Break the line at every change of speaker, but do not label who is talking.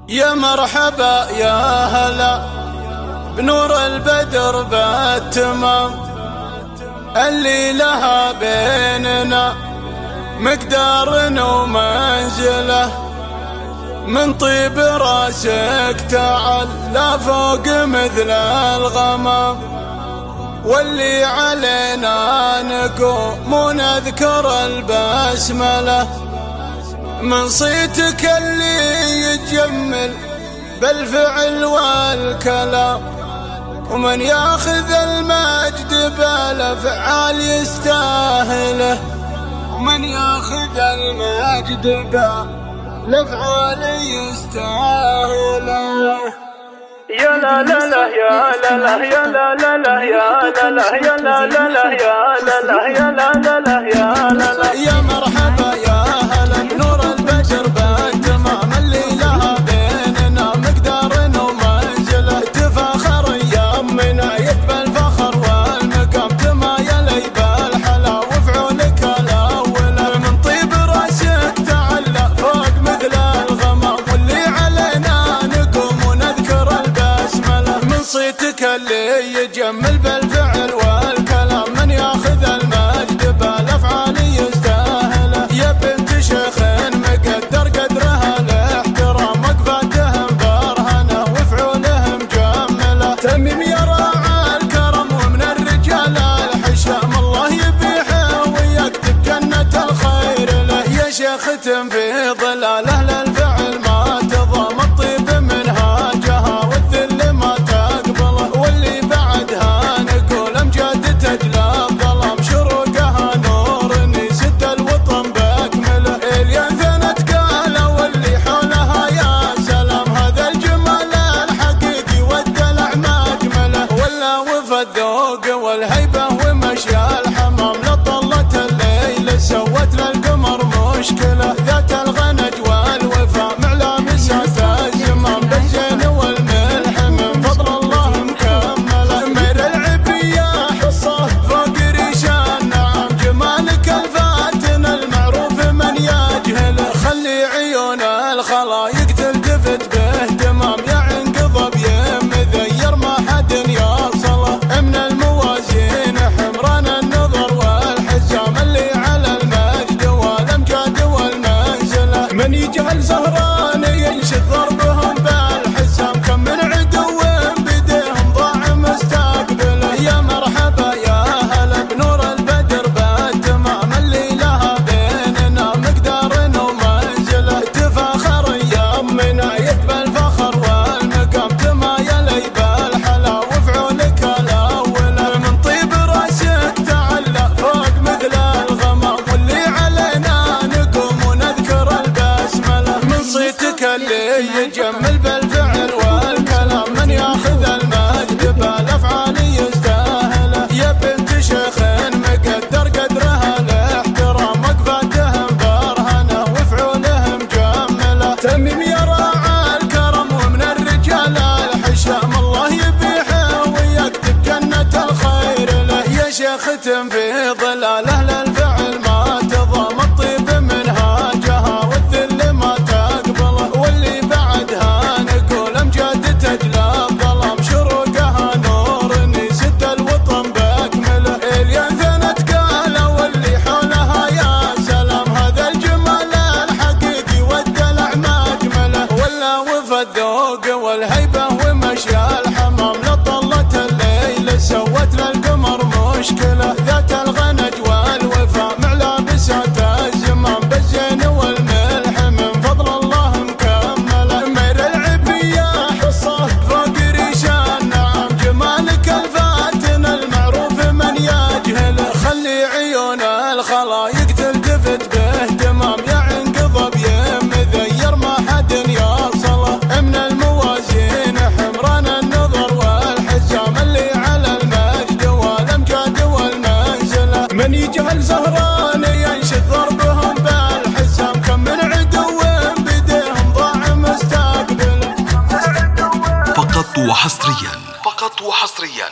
يا مرحبا يا هلا بنور البدر بالتمام اللي لها بيننا مقدار ومنزله. من طيب راسك تعلى فوق مثل الغمام، واللي علينا نقوم ونذكر البسمله. من صيتك اللي يتجمل بالفعل والكلام، ومن ياخذ المجد بالافعال يستاهله. ومن ياخذ المجد بالافعال يستاهله.
يا لا لا لا يا لا لا يا لا لا لا يا لا لا يا لا لا لا يا لا لا يا لا لا لا يا لا لا.
يا مرحبا يا هلا بنور البشر بالتمام اللي لها بيننا مقدار ومنزله. تفاخر ايامنا يكفى الفخر والمقام، تمايلي بالحلا وفعولك الاولى. من طيب راسك تعلى فوق مثل الغمام، واللي علينا نقوم ونذكر البسمله. من صيتك اللي يجمل بالفعل والكلام، من ياخذ المجد بالافعال يستاهله. يا بنت شيخ مقدر قدرها الاحترام، وقفاتهم برهنه وفعولهم جمله. تميم يا راعى الكرم ومن الرجال الحشام، الله يبيحه ويكتب جنة الخير له. يا شيخ في ظلاله للفعل ما تضام، الطيب منهاجها والذل ما تقبله. واللي بعدها نقول امجاد تجلى الظلام، شروقها نور يسد الوطن باكمله. اليانثنا تقالى واللي حولها يا سلام، هذا الجمال الحقيقي والدلع ما اجمله. ولا وفى الذوق والهيبه ومشي الحمام، لطلت الليل سوت للقمر مشكله. ذات الغنج والوفا معلامسات الزمام، بالزين والملح من فضل الله مكمله. مير العبيه حصه فوق ريش النعم، جمالك الفاتن المعروف من يجهله. خلي عيون الخلايق تلتفت باهتمام، يا عنقضب مذير ما حد يوصله. من الموازين حمران النظر والحزام، اللي على المجد والامجاد والمنزله. من يجهل زهران ينشد ضربهم بالحسام، كم من عدو بديهم ضاع مستقبله. يا مرحبا يا هلا بنور البدر بالتمام، اللي لها بيننا مقدار ومنزله. تفاخر ايامنا يكفى الفخر والمقام، تمايلي بالحلا وفعولك الاولى. من طيب راسك تعلى فوق مثل الغمام، واللي علينا نقوم ونذكر البسمله. من صيتك اللي يجمل بالفعل والكلام، من ياخذ المجد بالافعال يستاهله. يا بنت شيخ مقدر قدرها الاحترام، وقفاتهم برهنه وفعولهم جمله. تميم يا راعى الكرم ومن الرجال الحشام، الله يبيحه ويكتب جنة الخير له. يا شيخ في ظلاله للفعل ما تضام، الطيب منهاجها والذل ما تقبله. واللي بعدها نقول امجاد تجلى الظلام، شروقها نور يسد الوطن باكمله. اليانثنا تقالى واللي حولها يا سلام، هذا الجمال الحقيقي والدلع ما اجمله. ولا وفى الذوق والهيبه ومشي الحمام، لطلت الليل سوت للقمر مشكله. ذات الغنج والوفا معلامسات الزمام، بالزين والملح من فضل الله مكمله. مير العبيه حصه فوق ريش النعم، جمالك الفاتن المعروف من يجهله. خلي عيون الخلايق تلتفت باهتمام، يا عنقضب مذير ما حد يوصله. من الموازين حمران النظر والحزام، اللي على المجد والامجاد والمنزله. من يجهل زهران ينشد ضربهم بالحسام، كم من عدو بديهم ضاع مستقبله.
فقط وحصريا